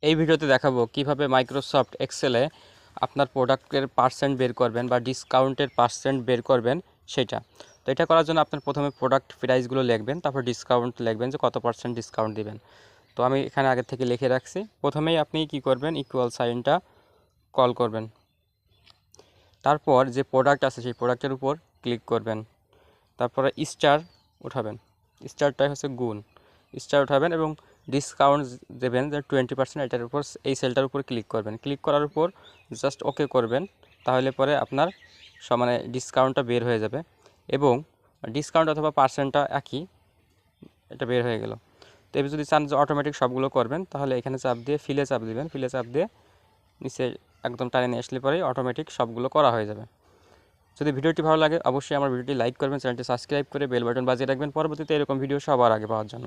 এই ভিডিওতে দেখাবো কিভাবে মাইক্রোসফট এক্সেলে আপনার প্রোডাক্টের পার্সেন্ট বের করবেন বা ডিসকাউন্টের পার্সেন্ট বের করবেন সেটা। তো এটা করার জন্য আপনার প্রথমে প্রোডাক্ট প্রাইসগুলো লিখবেন, তারপর ডিসকাউন্ট লিখবেন যে কত পার্সেন্ট ডিসকাউন্ট দিবেন। তো আমি এখানে আগে থেকে লিখে রাখছি। প্রথমেই আপনি কি করবেন, ইকুয়াল সাইনটা কল করবেন, তারপর যে প্রোডাক্ট আছে সেই প্রোডাক্টের উপর ক্লিক করবেন, তারপরে স্টার উঠাবেন, স্টারটাই হচ্ছে গুণ, স্টার উঠাবেন এবং ডিসকাউন্ট দেবেন যে 20%, এটার উপর এই সেলটার উপর ক্লিক করবেন। ক্লিক করার উপর জাস্ট ওকে করবেন, তাহলে পরে আপনার মানে ডিসকাউন্টটা বের হয়ে যাবে এবং ডিসকাউন্ট অথবা পার্সেন্টটা একই, এটা বের হয়ে গেল। তো এবার যদি চান যে অটোমেটিক সবগুলো করবেন, তাহলে এখানে চাপ দিয়ে ফিলে চাপ দিবেন, ফিলে চাপ দিয়ে নিচে একদম টানে নিয়ে আসলে পরেই অটোমেটিক সবগুলো করা হয়ে যাবে। যদি ভিডিওটি ভালো লাগে অবশ্যই আমার ভিডিওটি লাইক করবেন, চ্যানেলটি সাবস্ক্রাইব করে বেল বাটন বাজিয়ে রাখবেন পরবর্তীতে এরকম ভিডিও সবার আগে পাওয়ার জন্য।